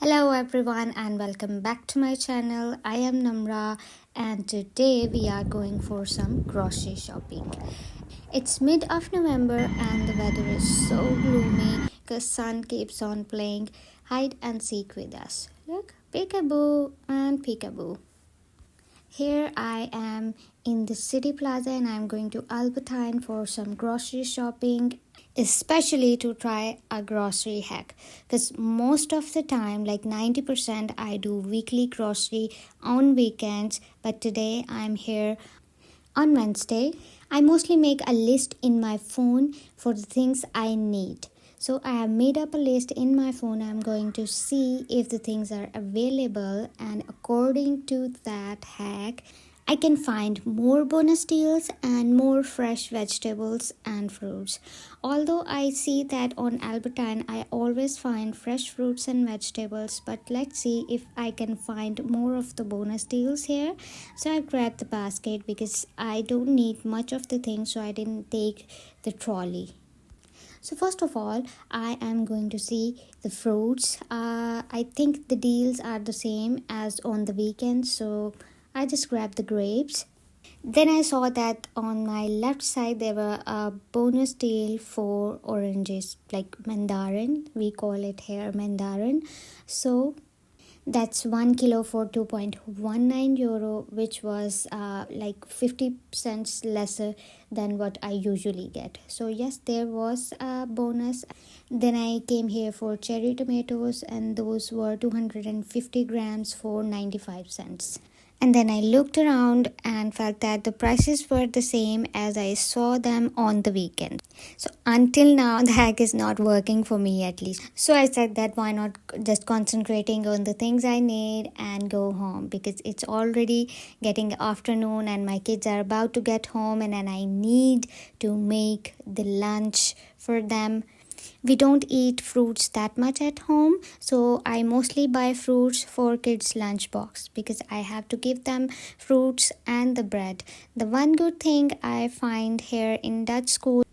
Hello everyone and welcome back to my channel. I am Namra and today we are going for some grocery shopping. It's mid of November and the weather is so gloomy because sun keeps on playing hide and seek with us. Look, peekaboo and peekaboo. Here I am in the city plaza and I'm going to Albertine for some grocery shopping, especially to try a grocery hack because most of the time, like 90%, I do weekly grocery on weekends, but today I'm here on Wednesday. I mostly make a list in my phone for the things I need. So I have made up a list in my phone. I'm going to see if the things are available, and according to that hack, I can find more bonus deals and more fresh vegetables and fruits. Although I see that on Albertine, I always find fresh fruits and vegetables, but let's see if I can find more of the bonus deals here. So I grabbed the basket because I don't need much of the things, so I didn't take the trolley. So first of all, I am going to see the fruits. I think the deals are the same as on the weekend, so I just grabbed the grapes. Then I saw that on my left side there were a bonus deal for oranges, like mandarin. We call it here mandarin. So that's 1 kilo for 2.19 euro, which was like 50 cents lesser than what I usually get. So yes, there was a bonus. Then I came here for cherry tomatoes, and those were 250 grams for 95 cents. And then I looked around and felt that the prices were the same as I saw them on the weekend. So until now, the hack is not working for me at least. So I said that why not just concentrating on the things I need and go home, because it's already getting afternoon and my kids are about to get home, and then I need to make the lunch for them. We don't eat fruits that much at home, so I mostly buy fruits for kids lunchbox because I have to give them fruits and the bread. The one good thing I find here in Dutch school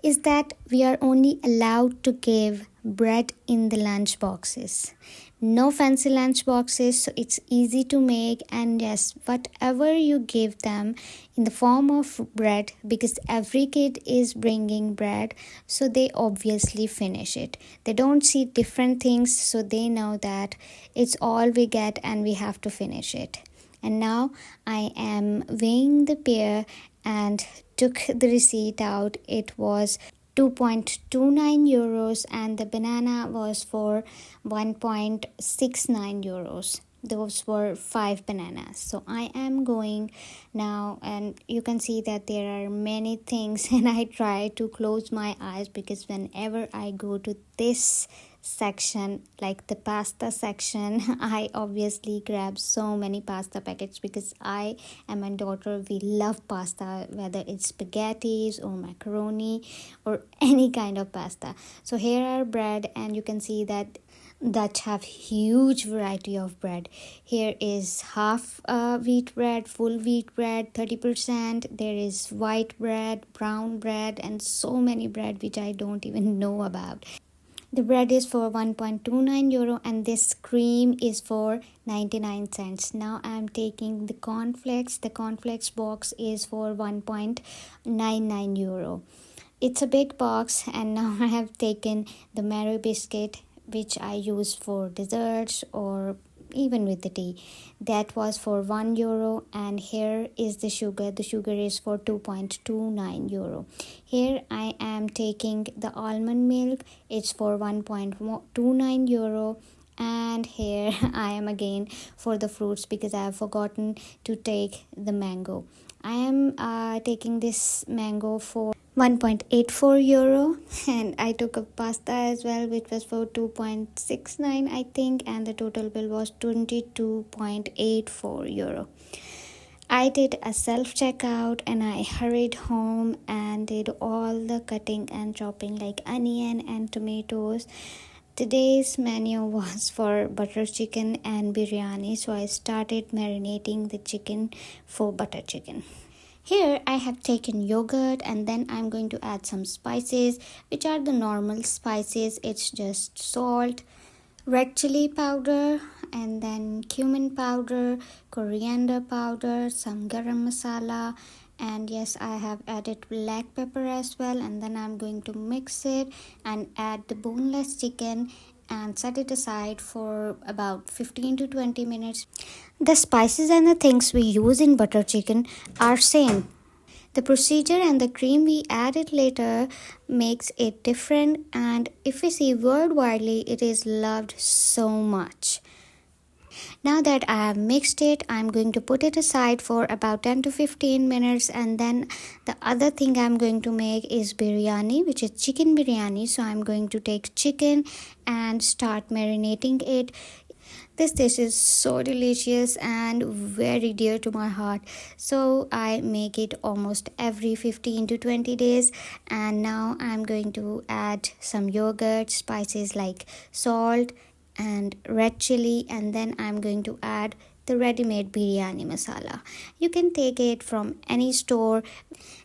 is that we are only allowed to give bread in the lunch boxes. No fancy lunch boxes, so it's easy to make. And yes, whatever you give them in the form of bread, because every kid is bringing bread, so they obviously finish it. They don't see different things, so they know that it's all we get and we have to finish it. And now I am weighing the pear and took the receipt out. It was 2.29 euros and the banana was for 1.69 euros. Those were 5 bananas. So I am going now, and you can see that there are many things and I try to close my eyes because whenever I go to this section, like the pasta section, I obviously grab so many pasta packets because I and my daughter, we love pasta, whether it's spaghettis or macaroni or any kind of pasta. So here are bread, and you can see that Dutch have huge variety of bread. Here is half wheat bread, full wheat bread 30%. There is white bread, brown bread, and so many bread which I don't even know about. The bread is for 1.29 euro and this cream is for 99 cents. Now I'm taking the cornflakes. The cornflakes box is for 1.99 euro. It's a big box, and now I have taken the marrow biscuit, which I use for desserts or even with the tea. That was for 1 euro, and here is the sugar. The sugar is for 2.29 euro. Here I am taking the almond milk. It's for 1.29 euro. And here I am again for the fruits because I have forgotten to take the mango. I am taking this mango for 1.84 euro, and I took a pasta as well, which was for 2.69 I think, and the total bill was 22.84 euro. I did a self checkout and I hurried home and did all the cutting and chopping, like onion and tomatoes. Today's menu was for butter chicken and biryani, so I started marinating the chicken for butter chicken. Here I have taken yogurt, and then I'm going to add some spices, which are the normal spices. It's just salt, red chili powder, and then cumin powder, coriander powder, some garam masala, and yes, I have added black pepper as well. And then I'm going to mix it and add the boneless chicken and set it aside for about 15 to 20 minutes. The spices and the things we use in butter chicken are same. The procedure and the cream we added later makes it different, and if we see worldwide, it is loved so much. Now that I have mixed it, I'm going to put it aside for about 10 to 15 minutes, and then the other thing I'm going to make is biryani, which is chicken biryani. So I'm going to take chicken and start marinating it. This dish is so delicious and very dear to my heart. So I make it almost every 15 to 20 days. And now I'm going to add some yogurt, spices like salt and red chili, and then I'm going to add the ready-made biryani masala. You can take it from any store.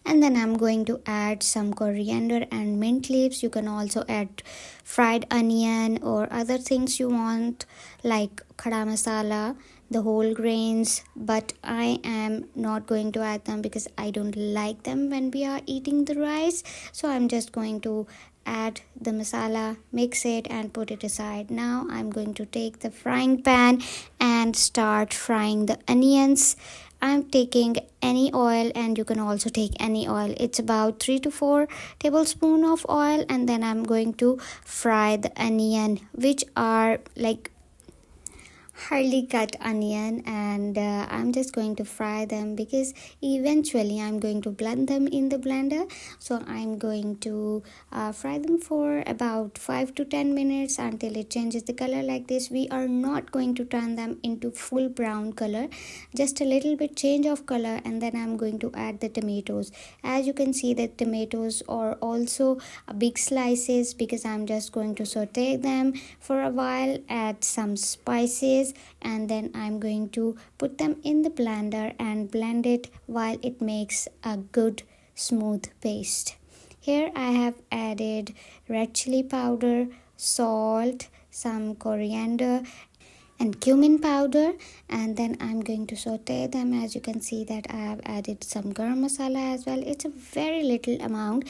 And then I'm going to add some coriander and mint leaves. You can also add fried onion or other things you want, like khada masala, the whole grains, but I am not going to add them because I don't like them when we are eating the rice. So I'm just going to add the masala, mix it and put it aside. Now I'm going to take the frying pan and start frying the onions. I'm taking any oil, and you can also take any oil. It's about 3 to 4 tablespoons of oil, and then I'm going to fry the onion, which are like hardly cut onion, and I'm just going to fry them because eventually I'm going to blend them in the blender. So I'm going to fry them for about 5 to 10 minutes until it changes the color like this. We are not going to turn them into full brown color, just a little bit change of color. And then I'm going to add the tomatoes. As you can see, the tomatoes are also big slices because I'm just going to saute them for a while, add some spices, and then I'm going to put them in the blender and blend it while it makes a good smooth paste. Here I have added red chili powder, salt, some coriander and cumin powder, and then I'm going to saute them. As you can see that I have added some garam masala as well. It's a very little amount.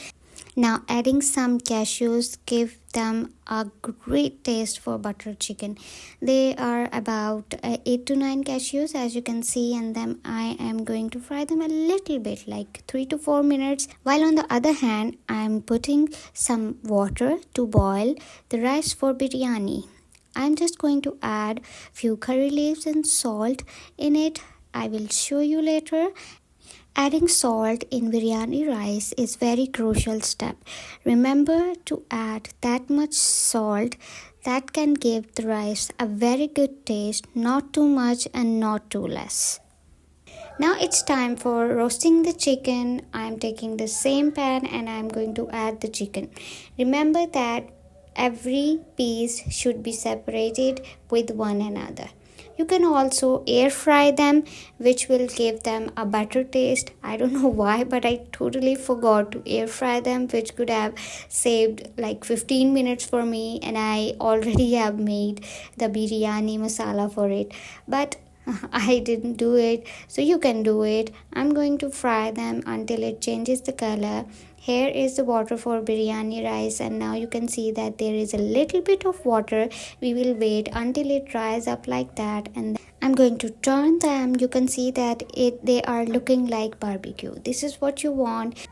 Now adding some cashews give them a great taste for butter chicken. They are about 8 to 9 cashews, as you can see, and then I am going to fry them a little bit, like 3 to 4 minutes. While on the other hand, I am putting some water to boil the rice for biryani. I'm just going to add few curry leaves and salt in it. I will show you later. Adding salt in biryani rice is very crucial step. Remember to add that much salt that can give the rice a very good taste, not too much and not too less. Now it's time for roasting the chicken. I'm taking the same pan and I'm going to add the chicken. Remember that every piece should be separated with one another. You can also air fry them, which will give them a better taste. I don't know why, but I totally forgot to air fry them, which could have saved like 15 minutes for me, and I already have made the biryani masala for it. But I didn't do it, so you can do it. I'm going to fry them until it changes the color. Here is the water for biryani rice, and now you can see that there is a little bit of water. We will wait until it dries up like that, and then I'm going to turn them. You can see that they are looking like barbecue. This is what you want.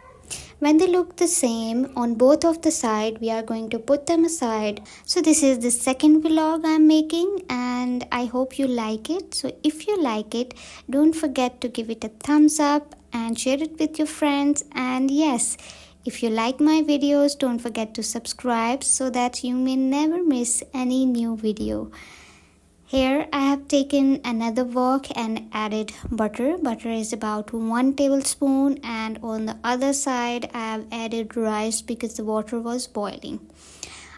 When they look the same on both of the side, we are going to put them aside. So this is the second vlog I'm making, and I hope you like it. So if you like it, don't forget to give it a thumbs up and share it with your friends. And yes, if you like my videos, don't forget to subscribe so that you may never miss any new video. Here I have taken another wok and added butter. Butter is about 1 tablespoon, and on the other side I have added rice because the water was boiling.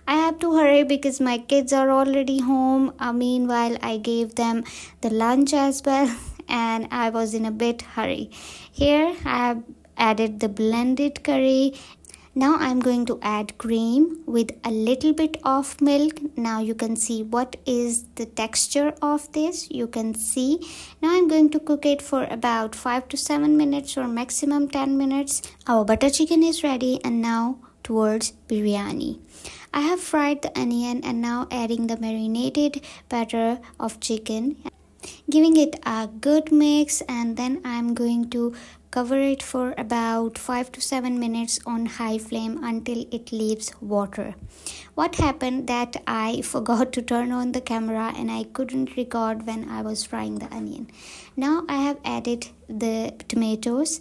I have to hurry because my kids are already home. Meanwhile, I gave them the lunch as well and I was in a bit hurry. Here I have added the blended curry. Now I'm going to add cream with a little bit of milk. Now you can see what is the texture of this. You can see. Now I'm going to cook it for about 5 to 7 minutes or maximum 10 minutes. Our butter chicken is ready, and now towards biryani. I have fried the onion and now adding the marinated batter of chicken, giving it a good mix, and then I'm going to cover it for about 5 to 7 minutes on high flame until it leaves water. What happened that I forgot to turn on the camera and I couldn't record when I was frying the onion. Now I have added the tomatoes.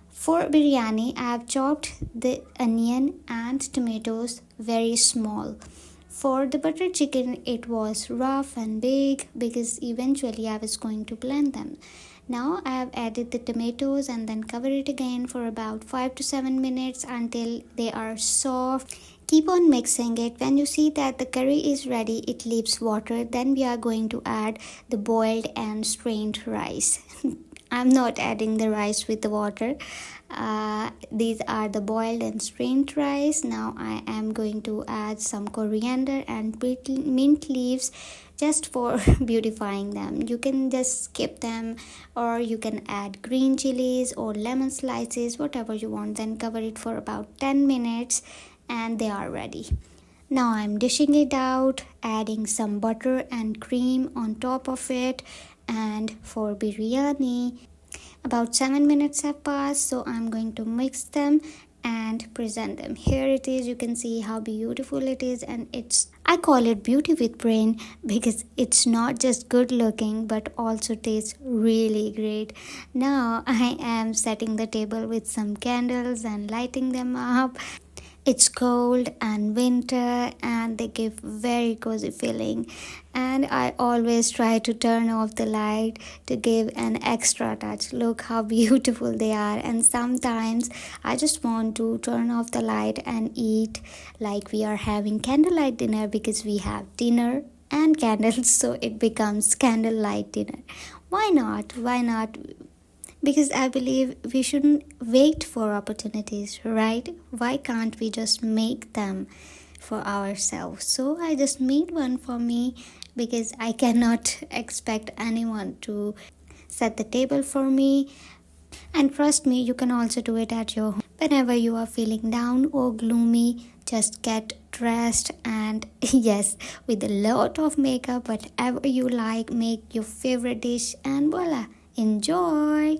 For biryani, I have chopped the onion and tomatoes very small. For the butter chicken, it was rough and big because eventually I was going to blend them. Now I have added the tomatoes and then cover it again for about 5 to 7 minutes until they are soft. Keep on mixing it. When you see that the curry is ready, it leaves water, then we are going to add the boiled and strained rice. I'm not adding the rice with the water. These are the boiled and strained rice. Now I am going to add some coriander and mint leaves just for beautifying them. You can just skip them, or you can add green chilies or lemon slices, whatever you want. Then cover it for about 10 minutes and they are ready. Now I'm dishing it out, adding some butter and cream on top of it. And for biryani, about 7 minutes have passed, so I'm going to mix them and present them. Here it is. You can see how beautiful it is, and I call it beauty with brain because it's not just good looking but also tastes really great. Now I am setting the table with some candles and lighting them up. It's cold and winter and they give very cozy feeling, and I always try to turn off the light to give an extra touch. Look how beautiful they are, and sometimes I just want to turn off the light and eat like we are having candlelight dinner because we have dinner and candles, so it becomes candlelight dinner. Why not? Because I believe we shouldn't wait for opportunities, right? Why can't we just make them for ourselves? So I just made one for me because I cannot expect anyone to set the table for me. And trust me, you can also do it at your home. Whenever you are feeling down or gloomy, just get dressed and yes, with a lot of makeup, whatever you like, make your favorite dish and voila, enjoy.